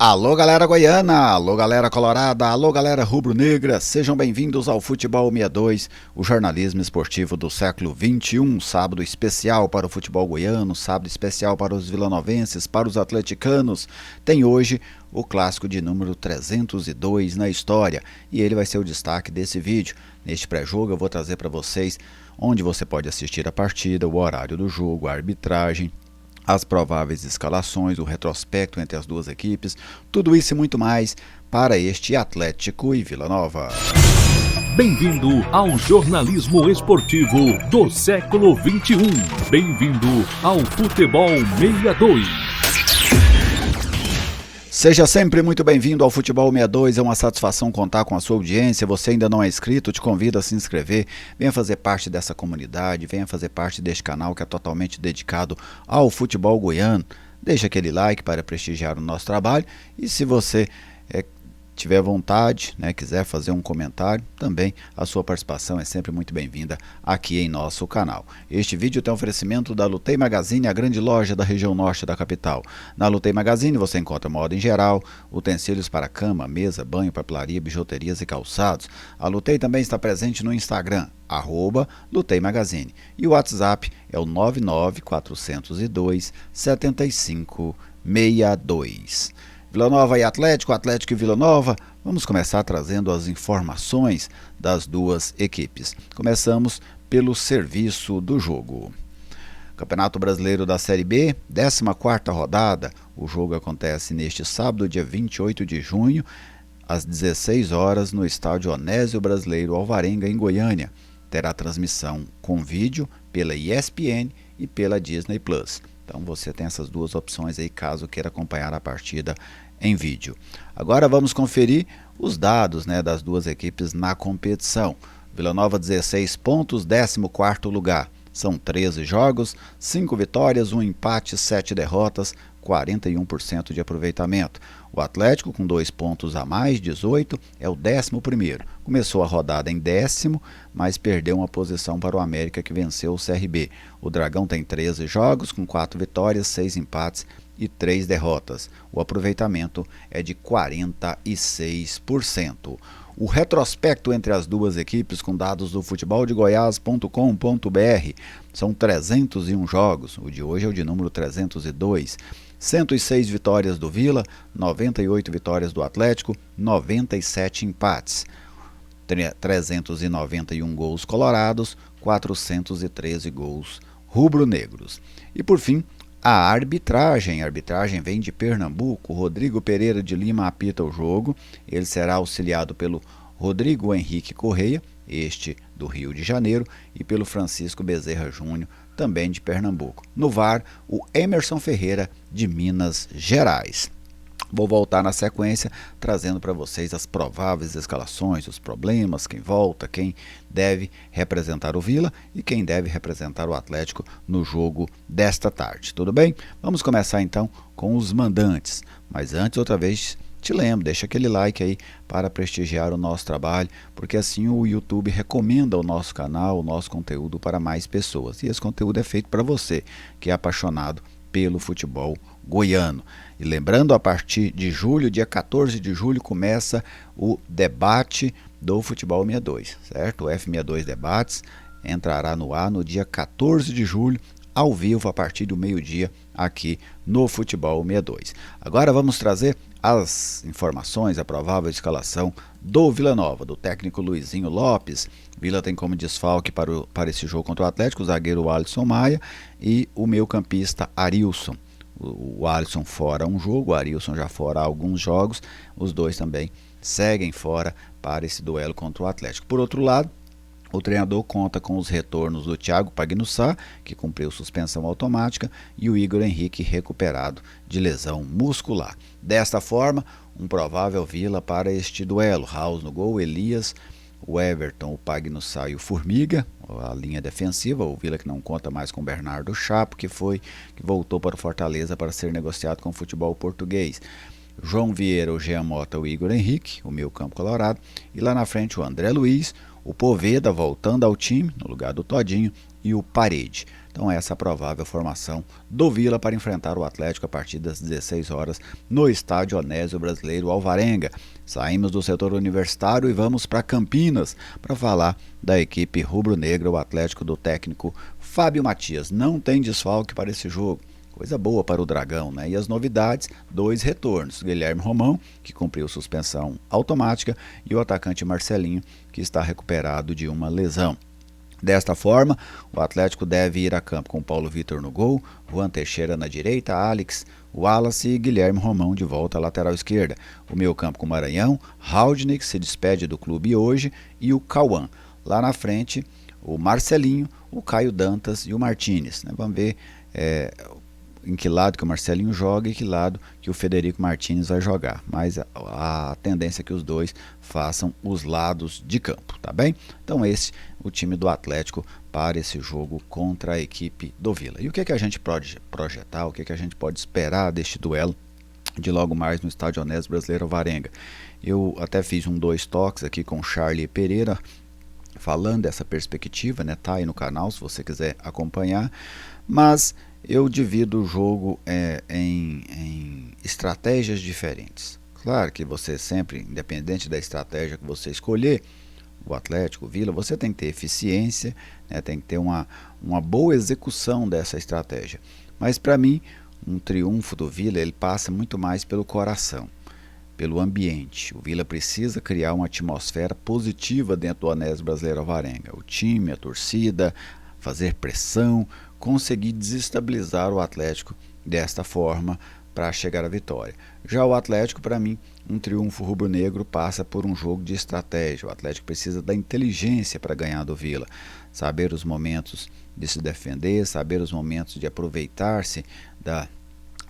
Alô galera goiana, alô galera colorada, alô galera rubro-negra, sejam bem-vindos ao Futebol 62, o jornalismo esportivo do século XXI, sábado especial para o futebol goiano, sábado especial para os vilanovenses, para os atleticanos. Tem hoje o clássico de número 302 na história e ele vai ser o destaque desse vídeo. Neste pré-jogo eu vou trazer para vocês onde você pode assistir a partida, o horário do jogo, a arbitragem, as prováveis escalações, o retrospecto entre as duas equipes, tudo isso e muito mais para este Atlético e Vila Nova. Bem-vindo ao jornalismo esportivo do século XXI. Bem-vindo ao Futebol 62. Seja sempre muito bem-vindo ao Futebol 62, é uma satisfação contar com a sua audiência. Você ainda não é inscrito, te convido a se inscrever, venha fazer parte dessa comunidade, venha fazer parte deste canal que é totalmente dedicado ao futebol goiano. Deixe aquele like para prestigiar o nosso trabalho e se você tiver vontade, quiser fazer um comentário, também a sua participação é sempre muito bem-vinda aqui em nosso canal. Este vídeo tem oferecimento da Lutei Magazine, a grande loja da região norte da capital. Na Lutei Magazine você encontra moda em geral, utensílios para cama, mesa, banho, papelaria, bijuterias e calçados. A Lutei também está presente no Instagram, @Lutei Magazine. E o WhatsApp é o 99402 7562. Vila Nova e Atlético, Atlético e Vila Nova, vamos começar trazendo as informações das duas equipes. Começamos pelo serviço do jogo. Campeonato Brasileiro da Série B, 14ª rodada, o jogo acontece neste sábado, dia 28 de junho, às 16 horas, no estádio Onésio Brasileiro Alvarenga, em Goiânia. Terá transmissão com vídeo pela ESPN e pela Disney+. Então você tem essas duas opções aí caso queira acompanhar a partida em vídeo. Agora vamos conferir os dados das duas equipes na competição. Vila Nova 16 pontos, 14º lugar. São 13 jogos, 5 vitórias, 1 empate, 7 derrotas, 41% de aproveitamento. O Atlético, com 2 pontos a mais, 18, é o 11º. Começou a rodada em 10º, mas perdeu uma posição para o América, que venceu o CRB. O Dragão tem 13 jogos, com 4 vitórias, 6 empates e 3 derrotas. O aproveitamento é de 46%. O retrospecto entre as duas equipes com dados do futeboldegoias.com.br são 301 jogos, o de hoje é o de número 302, 106 vitórias do Vila, 98 vitórias do Atlético, 97 empates, 391 gols colorados, 413 gols rubro-negros. E por fim, a arbitragem vem de Pernambuco. Rodrigo Pereira de Lima apita o jogo, ele será auxiliado pelo Rodrigo Henrique Correia, este do Rio de Janeiro, e pelo Francisco Bezerra Júnior, também de Pernambuco. No VAR, o Emerson Ferreira de Minas Gerais. Vou voltar na sequência trazendo para vocês as prováveis escalações, os problemas, quem volta, quem deve representar o Vila e quem deve representar o Atlético no jogo desta tarde. Tudo bem? Vamos começar então com os mandantes. Mas antes, outra vez, te lembro, deixa aquele like aí para prestigiar o nosso trabalho, porque assim o YouTube recomenda o nosso canal, o nosso conteúdo para mais pessoas. E esse conteúdo é feito para você, que é apaixonado pelo futebol goiano. E lembrando, a partir de julho, dia 14 de julho, começa o debate do Futebol 62, certo? O F62 Debates entrará no ar no dia 14 de julho, ao vivo, a partir do meio-dia, aqui no Futebol 62. Agora vamos trazer as informações, a provável escalação do Vila Nova, do técnico Luizinho Lopes. Vila tem como desfalque para esse jogo contra o Atlético o zagueiro Alisson Maia e o meio-campista Arilson. O Alisson fora um jogo, o Arilson já fora alguns jogos, os dois também seguem fora para esse duelo contra o Atlético. Por outro lado, o treinador conta com os retornos do Thiago Pagnussá, que cumpriu suspensão automática, e o Igor Henrique, recuperado de lesão muscular. Desta forma, um provável Vila para este duelo: Raus no gol, Elias, o Everton, o Pagnussá e o Formiga, a linha defensiva. O Vila que não conta mais com o Bernardo Chapo, que voltou para o Fortaleza para ser negociado com o futebol português. João Vieira, o Jean Mota, o Igor Henrique, o meio campo colorado, e lá na frente o André Luiz, o Poveda voltando ao time, no lugar do Todinho, e o Parede. Então essa é a provável formação do Vila para enfrentar o Atlético a partir das 16 horas no estádio Onésio Brasileiro Alvarenga. Saímos do setor universitário e vamos para Campinas para falar da equipe rubro-negra, o Atlético do técnico Fábio Matias. Não tem desfalque para esse jogo. Coisa boa para o Dragão, né? E as novidades, 2 retornos. Guilherme Romão, que cumpriu suspensão automática, e o atacante Marcelinho, que está recuperado de uma lesão. Desta forma, o Atlético deve ir a campo com Paulo Vitor no gol, Juan Teixeira na direita, Alex, Wallace e Guilherme Romão de volta à lateral esquerda. O meio campo com Maranhão, Haldnik se despede do clube hoje e o Cauã. Lá na frente, o Marcelinho, o Caio Dantas e o Martínez. Né? Vamos ver em que lado que o Marcelinho joga e que lado que o Federico Martínez vai jogar. Mas a tendência é que os dois façam os lados de campo, tá bem? Então esse o time do Atlético para esse jogo contra a equipe do Vila. E o que a gente pode projetar, o que a gente pode esperar deste duelo de logo mais no estádio Onésio Brasileiro Alvarenga? Eu até fiz 2 toques aqui com o Charlie Pereira, falando dessa perspectiva, né? Tá aí no canal se você quiser acompanhar, mas eu divido o jogo em estratégias diferentes. Claro que você sempre, independente da estratégia que você escolher, o Atlético, o Vila, você tem que ter eficiência, né? Tem que ter uma boa execução dessa estratégia. Mas para mim, um triunfo do Vila, ele passa muito mais pelo coração, pelo ambiente. O Vila precisa criar uma atmosfera positiva dentro do Onésio Brasileiro Alvarenga. O time, a torcida, fazer pressão, conseguir desestabilizar o Atlético desta forma para chegar à vitória. Já o Atlético, para mim, um triunfo rubro-negro passa por um jogo de estratégia. O Atlético precisa da inteligência para ganhar do Vila, saber os momentos de se defender, saber os momentos de aproveitar-se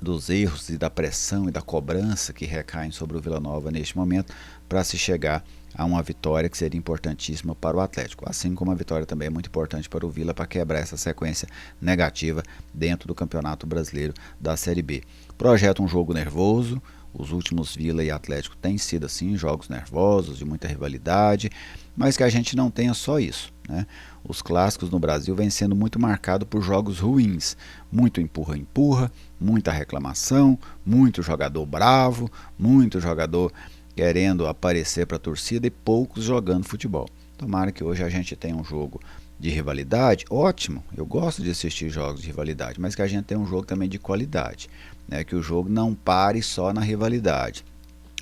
dos erros e da pressão e da cobrança que recaem sobre o Vila Nova neste momento para se chegar a uma vitória que seria importantíssima para o Atlético, assim como a vitória também é muito importante para o Vila para quebrar essa sequência negativa dentro do Campeonato Brasileiro da Série B. Projeta um jogo nervoso, os últimos Vila e Atlético têm sido assim, jogos nervosos, de muita rivalidade, mas que a gente não tenha só isso, né? Os clássicos no Brasil vêm sendo muito marcados por jogos ruins, muito empurra-empurra, muita reclamação, muito jogador bravo, muito jogador querendo aparecer para a torcida e poucos jogando futebol. Tomara que hoje a gente tenha um jogo de rivalidade, ótimo, eu gosto de assistir jogos de rivalidade, mas que a gente tenha um jogo também de qualidade, né? Que o jogo não pare só na rivalidade,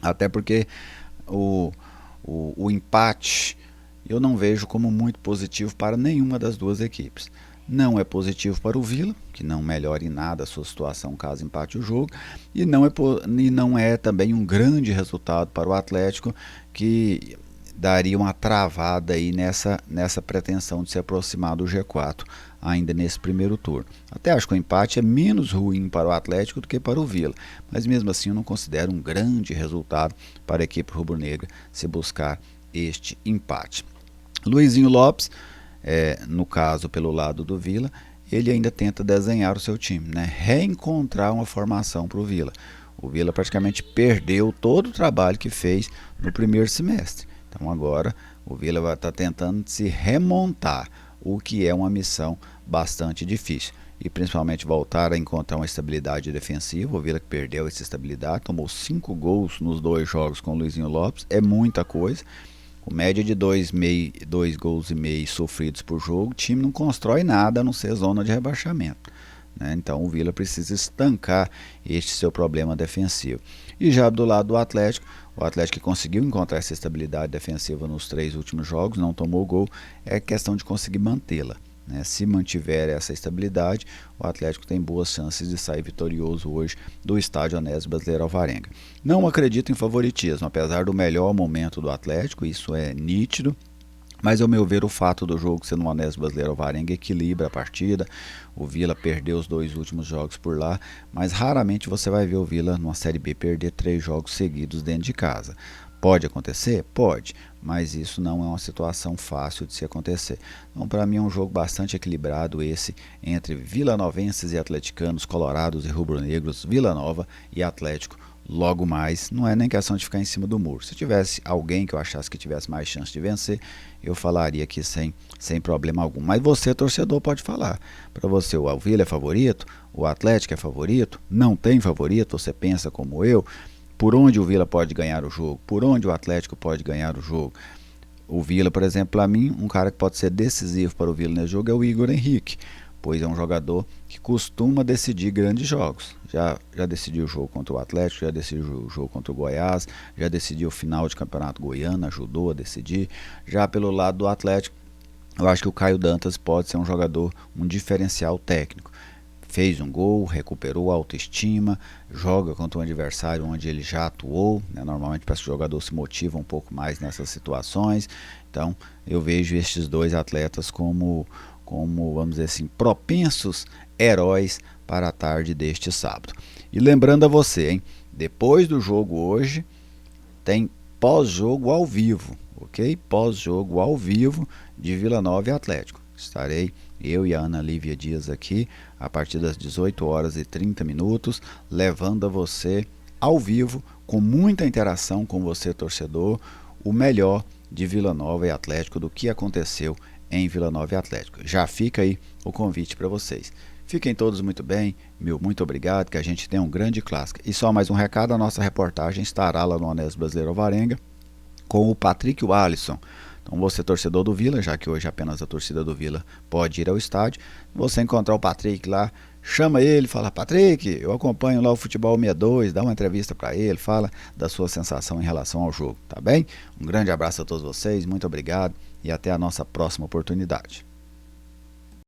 até porque o empate eu não vejo como muito positivo para nenhuma das duas equipes. Não é positivo para o Vila, que não melhora em nada a sua situação caso empate o jogo, e não é também um grande resultado para o Atlético, que daria uma travada aí nessa pretensão de se aproximar do G4 ainda nesse primeiro turno. Até acho que o empate é menos ruim para o Atlético do que para o Vila, mas mesmo assim eu não considero um grande resultado para a equipe rubro-negra se buscar este empate. Luizinho Lopes, no caso pelo lado do Vila, ele ainda tenta desenhar o seu time, né? Reencontrar uma formação para o Vila. O Vila praticamente perdeu todo o trabalho que fez no primeiro semestre. Então agora o Vila vai estar tentando se remontar, o que é uma missão bastante difícil. E principalmente voltar a encontrar uma estabilidade defensiva. O Vila que perdeu essa estabilidade, tomou 5 gols nos 2 jogos com o Luizinho Lopes, é muita coisa. Com média de 2 gols e meio sofridos por jogo, o time não constrói nada a não ser zona de rebaixamento, né? Então o Vila precisa estancar este seu problema defensivo. E já do lado do Atlético, o Atlético que conseguiu encontrar essa estabilidade defensiva nos 3 últimos jogos, não tomou gol, é questão de conseguir mantê-la, né? Se mantiver essa estabilidade, o Atlético tem boas chances de sair vitorioso hoje do estádio Onésio Brasileiro Alvarenga. Não acredito em favoritismo, apesar do melhor momento do Atlético, isso é nítido, mas ao meu ver o fato do jogo ser no Onésio Brasileiro Alvarenga equilibra a partida. O Vila perdeu os 2 últimos jogos por lá, mas raramente você vai ver o Vila numa Série B perder 3 jogos seguidos dentro de casa. Pode acontecer? Pode, mas isso não é uma situação fácil de se acontecer. Então para mim é um jogo bastante equilibrado esse entre vilanovenses e atleticanos, colorados e rubro-negros, Vila Nova e Atlético logo mais, não é nem questão de ficar em cima do muro. Se tivesse alguém que eu achasse que tivesse mais chance de vencer, eu falaria aqui sem problema algum. Mas você, torcedor, pode falar. Para você, o Vila é favorito? O Atlético é favorito? Não tem favorito? Você pensa como eu? Por onde o Vila pode ganhar o jogo? Por onde o Atlético pode ganhar o jogo? O Vila, por exemplo, para mim, um cara que pode ser decisivo para o Vila nesse jogo é o Igor Henrique, pois é um jogador que costuma decidir grandes jogos. Já decidiu o jogo contra o Atlético, já decidiu o jogo contra o Goiás, já decidiu o final de campeonato goiano, ajudou a decidir. Já pelo lado do Atlético, eu acho que o Caio Dantas pode ser um jogador, um diferencial técnico. Fez um gol, recuperou a autoestima, joga contra um adversário onde ele já atuou, né? Normalmente para que o jogador se motiva um pouco mais nessas situações. Então eu vejo estes dois atletas como, vamos dizer assim, propensos heróis para a tarde deste sábado. E lembrando a você, hein, depois do jogo hoje tem pós-jogo ao vivo, ok? Pós-jogo ao vivo de Vila Nova e Atlético. Estarei eu e a Ana Lívia Dias aqui a partir das 18h30, levando a você ao vivo, com muita interação com você, torcedor, o melhor de Vila Nova e Atlético, do que aconteceu em Vila Nova e Atlético. Já fica aí o convite para vocês. Fiquem todos muito bem, muito obrigado, que a gente tenha um grande clássico. E só mais um recado, a nossa reportagem estará lá no Honesto Brasileiro Alvarenga com o Patrick e o Alisson. Então você, torcedor do Vila, já que hoje apenas a torcida do Vila pode ir ao estádio, você encontrar o Patrick lá, chama ele, fala: Patrick, eu acompanho lá o Futebol 62, dá uma entrevista para ele, fala da sua sensação em relação ao jogo, tá bem? Um grande abraço a todos vocês, muito obrigado e até a nossa próxima oportunidade.